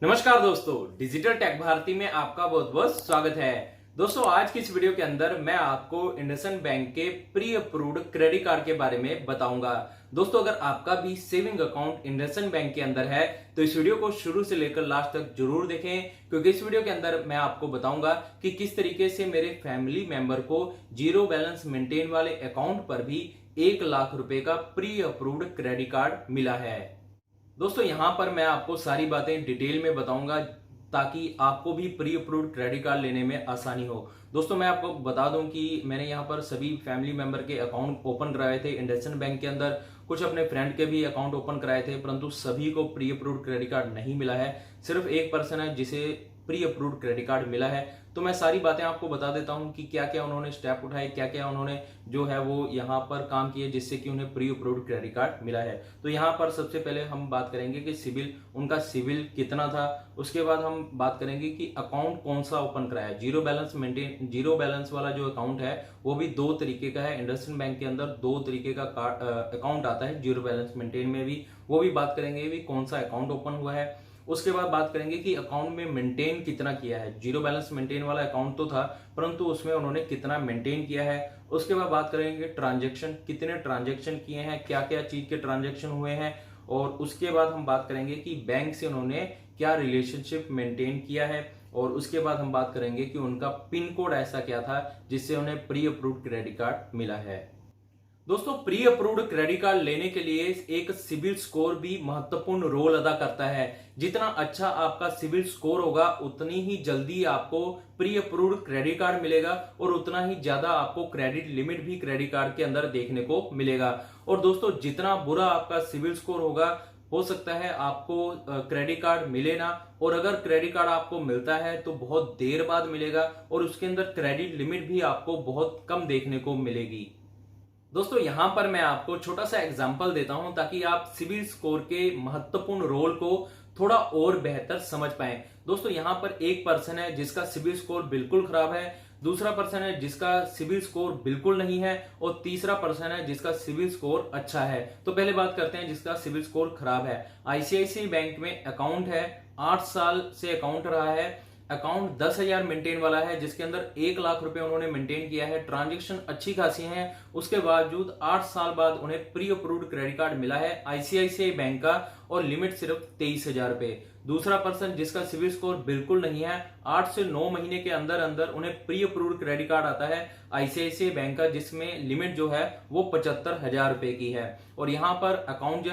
नमस्कार दोस्तों, digital take Bharti में आपका बहुत बहुत स्वागत है। दोस्तों, आज की इस वीडियो के अंदर मैं आपको इंडसइंड बैंक के प्री अप्रूव्ड क्रेडिट कार्ड के बारे में बताऊंगा। दोस्तों, अगर आपका भी सेविंग अकाउंट इंडसइंड बैंक के अंदर है तो इस वीडियो को शुरू से लेकर लास्ट तक जरूर देखें, क्योंकि इस वीडियो के अंदर मैं आपको बताऊंगा कि किस तरीके से मेरे फैमिली मेंबर को जीरो बैलेंस मेंटेन वाले अकाउंट पर भी 1 लाख रुपए का प्री अप्रूव्ड क्रेडिट कार्ड मिला है। दोस्तों, यहां पर मैं आपको सारी बातें डिटेल में बताऊंगा ताकि आपको भी प्री अप्रूव्ड क्रेडिट कार्ड लेने में आसानी हो। दोस्तों, मैं आपको बता दूं कि मैंने यहां पर सभी फैमिली मेंबर के अकाउंट ओपन कराए थे इंडसइंड बैंक के अंदर। कुछ अपने फ्रेंड के भी अकाउंट ओपन कराए थे, परंतु सभी को प्री अप्रूव्ड क्रेडिट कार्ड नहीं मिला है। सिर्फ एक पर्सन है जिसे प्री अप्रूव्ड क्रेडिट कार्ड मिला है। तो मैं सारी बातें आपको बता देता हूं कि क्या क्या उन्होंने स्टेप उठाए, क्या क्या उन्होंने जो है वो यहाँ पर काम किए जिससे कि उन्हें प्री अप्रूव्ड क्रेडिट कार्ड मिला है। तो यहाँ पर सबसे पहले हम बात करेंगे कि उनका सिविल कितना था। उसके बाद हम बात करेंगे कि अकाउंट कौन सा ओपन कराया। जीरो बैलेंस वाला जो अकाउंट है वो भी दो तरीके का है। इंडसइंड बैंक के अंदर दो तरीके का अकाउंट आता है जीरो बैलेंस मेंटेन में भी, वो भी बात करेंगे भी कौन सा अकाउंट ओपन हुआ है। उसके बाद बात करेंगे कि अकाउंट में मेंटेन कितना किया है। जीरो बैलेंस मेंटेन वाला अकाउंट तो था, परंतु उसमें उन्होंने कितना मेंटेन किया है। उसके बाद बात करेंगे ट्रांजैक्शन, कितने ट्रांजैक्शन किए हैं, क्या क्या चीज के ट्रांजैक्शन हुए हैं। और उसके बाद हम बात करेंगे कि बैंक से उन्होंने क्या रिलेशनशिप मेंटेन किया है। और उसके बाद हम बात करेंगे कि उनका पिन कोड ऐसा क्या था जिससे उन्हें प्री अप्रूव्ड क्रेडिट कार्ड मिला है। दोस्तों, प्री अप्रूव्ड क्रेडिट कार्ड लेने के लिए एक सिविल स्कोर भी महत्वपूर्ण रोल अदा करता है। जितना अच्छा आपका सिविल स्कोर होगा उतनी ही जल्दी आपको प्री अप्रूव्ड क्रेडिट कार्ड मिलेगा और उतना ही ज्यादा आपको क्रेडिट लिमिट भी क्रेडिट कार्ड के अंदर देखने को मिलेगा। और दोस्तों, जितना बुरा आपका सिविल स्कोर होगा, हो सकता है आपको क्रेडिट कार्ड मिले ना, और अगर क्रेडिट कार्ड आपको मिलता है तो बहुत देर बाद मिलेगा और उसके अंदर क्रेडिट लिमिट भी आपको बहुत कम देखने को मिलेगी। दोस्तों, यहां पर मैं आपको छोटा सा एग्जांपल देता हूं ताकि आप सिविल स्कोर के महत्वपूर्ण रोल को थोड़ा और बेहतर समझ पाएं। दोस्तों, यहां पर एक पर्सन है जिसका सिविल स्कोर बिल्कुल खराब है, दूसरा पर्सन है जिसका सिविल स्कोर बिल्कुल नहीं है, और तीसरा पर्सन है जिसका सिविल स्कोर अच्छा है। तो पहले बात करते हैं जिसका सिविल स्कोर खराब है। आईसीआईसीआई बैंक में अकाउंट है, 8 साल से अकाउंट रहा है, अकाउंट 10,000 मेंटेन वाला है, जिसके अंदर 1 लाख रुपए उन्होंने मेंटेन किया है। ट्रांजैक्शन अच्छी खासी हैं, उसके बावजूद 8 साल बाद उन्हें प्री अप्रूव्ड क्रेडिट कार्ड मिला है आईसीआईसीआई बैंक का, और लिमिट सिर्फ 23,000 रुपए। दूसरा पर्सन जिसका सिविल स्कोर बिल्कुल नहीं है, 8 से 9 महीने के अंदर अंदर उन्हें प्री अप्रूव्ड क्रेडिट कार्ड आता है आईसीआईसीआई बैंक का, जिसमें लिमिट जो है वो 75,000 रुपए की है। और यहाँ पर अकाउंट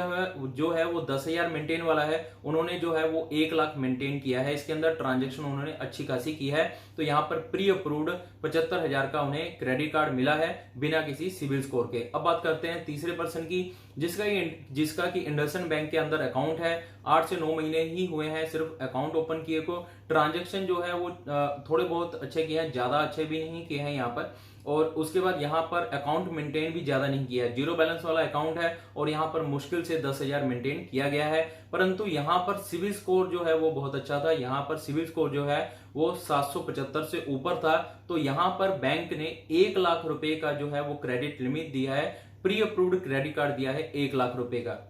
जो है वो 10,000 मेंटेन वाला है, उन्होंने जो है वो 1 लाख मेंटेन किया है। इसके अंदर ट्रांजेक्शन उन्होंने अच्छी खासी की है, तो यहाँ पर प्री अप्रूव्ड 75,000 का उन्हें क्रेडिट कार्ड मिला है बिना किसी सिविल स्कोर के। अब बात करते हैं तीसरे पर्सन की, जिसका कि इंडसइंड बैंक के अंदर अकाउंट है, 8 से 9 महीने ही हुए हैं सिर्फ अकाउंट ओपन किए को। ट्रांजैक्शन जो है वो थोड़े बहुत अच्छे किए हैं, ज्यादा अच्छे भी नहीं किए हैं यहाँ पर। और उसके बाद यहाँ पर अकाउंट मेंटेन भी ज्यादा नहीं किया है, जीरो बैलेंस वाला अकाउंट है और यहाँ पर मुश्किल से 10,000 मेंटेन किया गया है। परंतु यहाँ पर सिविल स्कोर जो है वो बहुत अच्छा था, यहाँ पर सिविल स्कोर जो है वो 775 से ऊपर था। तो यहाँ पर बैंक ने 1 लाख रुपए का जो है वो क्रेडिट लिमिट दिया है, प्री अप्रूव्ड क्रेडिट कार्ड दिया है 1 लाख रुपए का।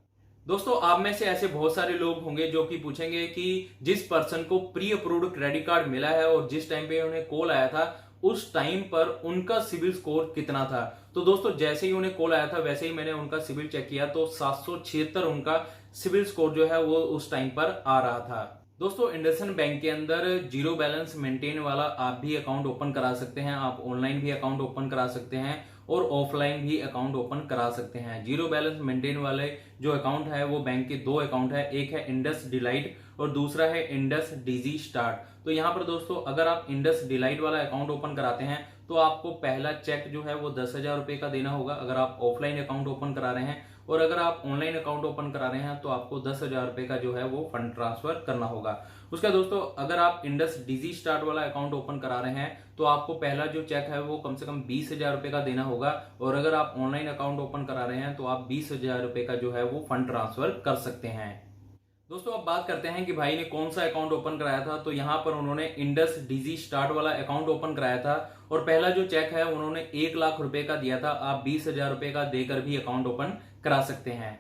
दोस्तों, आप में से ऐसे बहुत सारे लोग होंगे जो कि पूछेंगे कि जिस पर्सन को प्री अप्रूव्ड क्रेडिट कार्ड मिला है और जिस टाइम पे उन्हें कॉल आया था उस टाइम पर उनका सिविल स्कोर कितना था। तो दोस्तों, जैसे ही उन्हें कॉल आया था वैसे ही मैंने उनका सिविल चेक किया, तो 776 उनका सिविल स्कोर जो है वो उस टाइम पर आ रहा था। दोस्तों, इंडसइंड बैंक के अंदर जीरो बैलेंस मेंटेन वाला आप भी अकाउंट ओपन करा सकते हैं। आप ऑनलाइन भी अकाउंट ओपन करा सकते हैं और ऑफलाइन भी अकाउंट ओपन करा सकते हैं। जीरो बैलेंस मेंटेन वाले जो अकाउंट है वो बैंक के दो अकाउंट है, एक है इंडस डिलाइट और दूसरा है इंडस डीजी स्टार्ट। तो यहाँ पर दोस्तों, अगर आप इंडस डिलाइट वाला अकाउंट ओपन कराते हैं तो आपको पहला चेक जो है वो 10,000 रुपए का देना होगा अगर आप ऑफलाइन अकाउंट ओपन करा रहे हैं, और अगर आप ऑनलाइन अकाउंट ओपन करा रहे हैं तो आपको 10,000 रुपए का जो है वो फंड ट्रांसफर करना होगा। उसका दोस्तों, अगर आप इंडस डीजी स्टार्ट वाला अकाउंट ओपन करा रहे हैं तो आपको पहला जो चेक है वो कम से कम 20,000 रुपए का देना होगा, और अगर आप ऑनलाइन अकाउंट ओपन करा रहे हैं तो आप 20,000 रुपए का जो है वो फंड ट्रांसफर कर सकते हैं। दोस्तों, अब बात करते हैं कि भाई ने कौन सा अकाउंट ओपन कराया था। तो यहाँ पर उन्होंने इंडस डीजी स्टार्ट वाला अकाउंट ओपन कराया था और पहला जो चेक है उन्होंने 1 लाख रुपए का दिया था। आप 20,000 रुपए का देकर भी अकाउंट ओपन करा सकते हैं।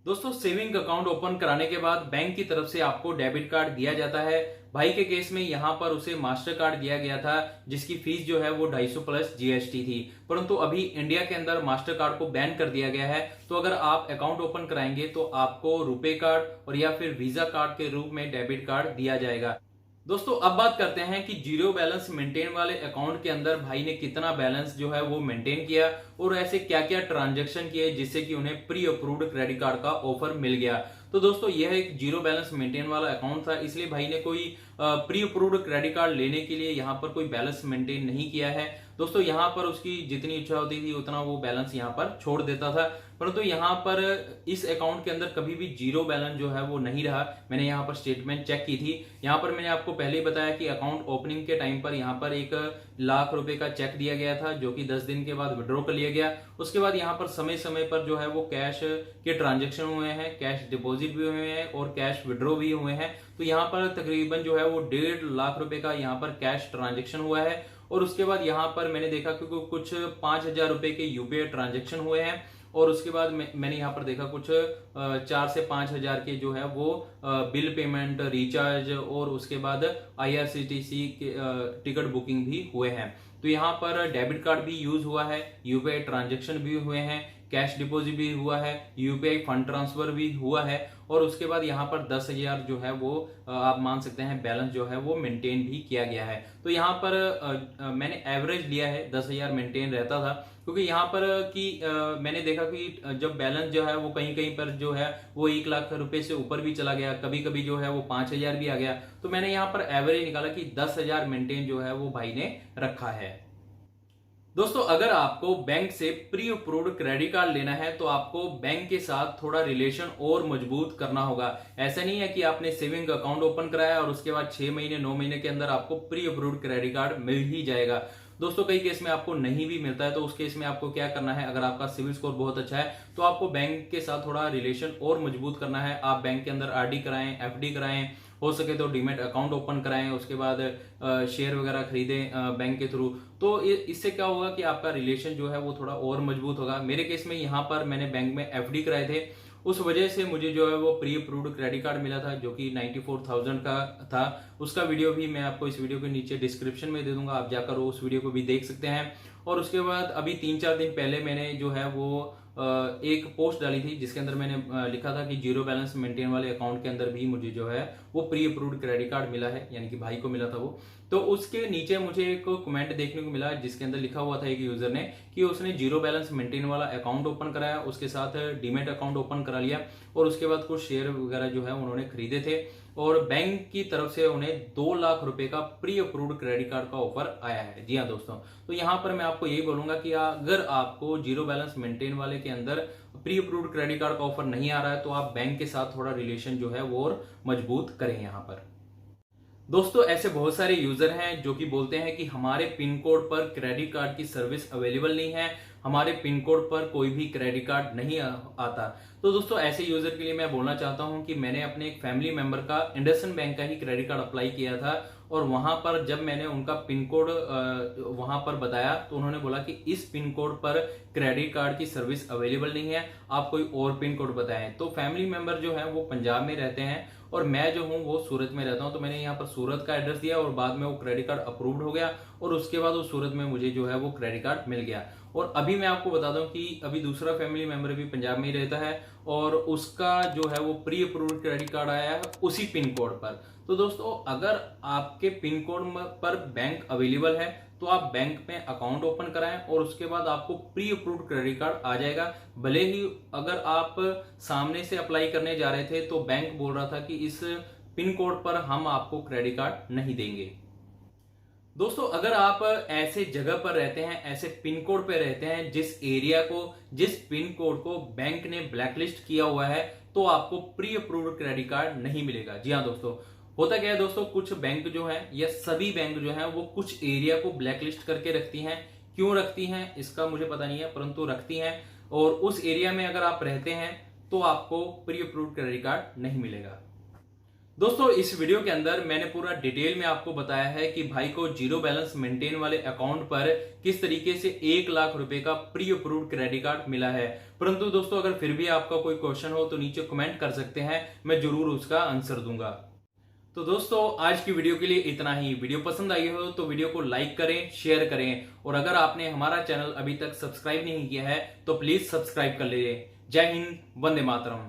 दोस्तों सेविंग अकाउंट ओपन कराने के बाद बैंक की तरफ से आपको डेबिट कार्ड दिया जाता है। भाई के केस में यहाँ पर उसे मास्टर कार्ड दिया गया था, जिसकी फीस जो है वो 250 प्लस जीएसटी थी। परंतु अभी इंडिया के अंदर मास्टर कार्ड को बैन कर दिया गया है। तो अगर आप अकाउंट ओपन कराएंगे तो आपको रुपे कार्ड और या फिर वीजा कार्ड के रूप में डेबिट कार्ड दिया जाएगा। दोस्तों अब बात करते हैं कि जीरो बैलेंस मेंटेन वाले अकाउंट के अंदर भाई ने कितना बैलेंस जो है वो मेंटेन किया और ऐसे क्या क्या ट्रांजैक्शन किए जिससे कि उन्हें प्री अप्रूव्ड क्रेडिट कार्ड का ऑफर मिल गया। तो दोस्तों यह एक जीरो बैलेंस मेंटेन वाला अकाउंट था, इसलिए भाई ने कोई प्री अप्रूव्ड क्रेडिट कार्ड लेने के लिए यहाँ पर कोई बैलेंस मेंटेन नहीं किया है। दोस्तों यहाँ पर उसकी जितनी इच्छा होती थी उतना वो बैलेंस यहाँ पर छोड़ देता था, परंतु यहाँ पर इस अकाउंट के अंदर कभी भी जीरो बैलेंस जो है वो नहीं रहा। मैंने यहाँ पर स्टेटमेंट चेक की थी। यहाँ पर मैंने आपको पहले ही बताया कि अकाउंट ओपनिंग के टाइम पर यहाँ पर 1,00,000 रुपए का चेक दिया गया था, जो कि 10 दिन के बाद विड्रॉ कर लिया गया। उसके बाद यहाँ पर समय समय पर जो है वो कैश के ट्रांजेक्शन हुए हैं, कैश डिपॉजिट भी हुए हैं और कैश विड्रॉ भी हुए हैं। तो यहाँ पर तकरीबन जो है वो 1,50,000 रुपए का यहाँ पर कैश ट्रांजेक्शन हुआ है। और उसके बाद यहाँ पर मैंने देखा कि कुछ 5,000 रुपए के यूपीआई ट्रांजेक्शन हुए हैं। और उसके बाद मैंने यहाँ पर देखा कुछ 4 से 5,000 के जो है वो बिल पेमेंट, रिचार्ज और उसके बाद आईआरसीटीसी के टिकट बुकिंग भी हुए हैं। तो यहाँ पर डेबिट कार्ड भी यूज हुआ है, यूपीआई ट्रांजेक्शन भी हुए हैं, कैश डिपॉजिट भी हुआ है, यूपीआई फंड ट्रांसफर भी हुआ है। और उसके बाद यहाँ पर 10,000 जो है वो आप मान सकते हैं बैलेंस जो है वो मेंटेन भी किया गया है। तो यहाँ पर मैंने एवरेज लिया है, 10,000 मेंटेन रहता था, क्योंकि यहाँ पर मैंने देखा कि जब बैलेंस जो है वो कहीं कहीं पर जो है वो 1,00,000 रुपए से ऊपर भी चला गया, कभी कभी जो है वो 5,000 भी आ गया। तो मैंने यहाँ पर एवरेज निकाला कि 10,000 मेंटेन जो है वो भाई ने रखा है। दोस्तों अगर आपको बैंक से प्री अप्रूव्ड क्रेडिट कार्ड लेना है तो आपको बैंक के साथ थोड़ा रिलेशन और मजबूत करना होगा। ऐसा नहीं है कि आपने सेविंग अकाउंट ओपन कराया और उसके बाद 6 महीने 9 महीने के अंदर आपको प्री अप्रूव्ड क्रेडिट कार्ड मिल ही जाएगा। दोस्तों कई केस में आपको नहीं भी मिलता है, तो उस केस में आपको क्या करना है, अगर आपका सिविल स्कोर बहुत अच्छा है तो आपको बैंक के साथ थोड़ा रिलेशन और मजबूत करना है। आप बैंक के अंदर आरडी कराएं, एफडी कराएं, हो सके तो डीमैट अकाउंट ओपन कराएं, उसके बाद शेयर वगैरह खरीदें बैंक के थ्रू। तो इससे क्या होगा कि आपका रिलेशन जो है वो थोड़ा और मजबूत होगा। मेरे केस में यहाँ पर मैंने बैंक में एफडी कराए थे, उस वजह से मुझे जो है वो प्री अप्रूव्ड क्रेडिट कार्ड मिला था, जो कि 94,000 का था। उसका वीडियो भी मैं आपको इस वीडियो के नीचे डिस्क्रिप्शन में दे दूंगा, आप जाकर उस वीडियो को भी देख सकते हैं। और उसके बाद अभी 3-4 दिन पहले मैंने जो है वो एक पोस्ट डाली थी जिसके अंदर मैंने लिखा था कि जीरो बैलेंस मेंटेन वाले अकाउंट के अंदर भी मुझे जो है वो प्री अप्रूव्ड क्रेडिट कार्ड मिला है, यानी कि भाई को मिला था वो। तो उसके नीचे मुझे एक कमेंट देखने को मिला जिसके अंदर लिखा हुआ था एक यूजर ने कि उसने जीरो बैलेंस मेंटेन वाला अकाउंट ओपन कराया, उसके साथ डीमैट अकाउंट ओपन करा लिया और उसके बाद कुछ शेयर वगैरह जो है उन्होंने खरीदे थे और बैंक की तरफ से उन्हें 2,00,000 रुपए का प्री अप्रूव्ड क्रेडिट कार्ड का ऑफर आया है। जी हाँ दोस्तों, तो यहाँ पर मैं आपको यही बोलूंगा कि अगर आपको जीरो बैलेंस मेंटेन वाले के अंदर प्री अप्रूव्ड क्रेडिट कार्ड का ऑफर नहीं आ रहा है तो आप बैंक के साथ थोड़ा रिलेशन जो है वो और मजबूत करें। यहाँ पर दोस्तों ऐसे बहुत सारे यूजर हैं जो कि बोलते हैं कि हमारे पिन कोड पर क्रेडिट कार्ड की सर्विस अवेलेबल नहीं है, हमारे पिन कोड पर कोई भी क्रेडिट कार्ड नहीं आता। तो दोस्तों ऐसे यूजर के लिए मैं बोलना चाहता हूं कि मैंने अपने एक फैमिली मेंबर का इंडसइंड बैंक का ही क्रेडिट कार्ड अप्लाई किया था और वहां पर जब मैंने उनका पिन कोड वहां पर बताया तो उन्होंने बोला कि इस पिन कोड पर क्रेडिट कार्ड की सर्विस अवेलेबल नहीं है, आप कोई और पिन कोड बताएं। तो फैमिली मेंबर जो है वो पंजाब में रहते हैं और मैं जो हूँ वो सूरत में रहता हूँ, तो मैंने यहाँ पर सूरत का एड्रेस दिया और बाद में वो क्रेडिट कार्ड अप्रूव्ड हो गया और उसके बाद वो सूरत में मुझे जो है वो क्रेडिट कार्ड मिल गया। और अभी मैं आपको बता दूं कि अभी दूसरा फैमिली मेंबर भी पंजाब में ही रहता है और उसका जो है वो प्री अप्रूव्ड क्रेडिट कार्ड आया है उसी पिन कोड पर। तो दोस्तों अगर आपके पिन कोड पर बैंक अवेलेबल है तो आप बैंक में अकाउंट ओपन कराएं और उसके बाद आपको प्री अप्रूव्ड क्रेडिट कार्ड आ जाएगा। भले ही अगर आप सामने से अप्लाई करने जा रहे थे तो बैंक बोल रहा था कि इस पिन कोड पर हम आपको क्रेडिट कार्ड नहीं देंगे। दोस्तों अगर आप ऐसे जगह पर रहते हैं, ऐसे पिन कोड पे रहते हैं जिस एरिया को, जिस पिन कोड को बैंक ने ब्लैकलिस्ट किया हुआ है, तो आपको प्री अप्रूव्ड क्रेडिट कार्ड नहीं मिलेगा। जी हाँ दोस्तों, होता क्या है दोस्तों, कुछ बैंक जो है या सभी बैंक जो है वो कुछ एरिया को ब्लैकलिस्ट करके रखती हैं। क्यों रखती हैं इसका मुझे पता नहीं है, परंतु रखती हैं और उस एरिया में अगर आप रहते हैं तो आपको प्री अप्रूव्ड क्रेडिट कार्ड नहीं मिलेगा। दोस्तों इस वीडियो के अंदर मैंने पूरा डिटेल में आपको बताया है कि भाई को जीरो बैलेंस मेंटेन वाले अकाउंट पर किस तरीके से 1 लाख रुपए का प्री अप्रूव्ड क्रेडिट कार्ड मिला है। परंतु दोस्तों अगर फिर भी आपका कोई क्वेश्चन हो तो नीचे कमेंट कर सकते हैं, मैं जरूर उसका आंसर दूंगा। तो दोस्तों आज की वीडियो के लिए इतना ही। वीडियो पसंद आई हो तो वीडियो को लाइक करें, शेयर करें और अगर आपने हमारा चैनल अभी तक सब्सक्राइब नहीं किया है तो प्लीज सब्सक्राइब कर लीजिए। जय हिंद, वंदे मातरम।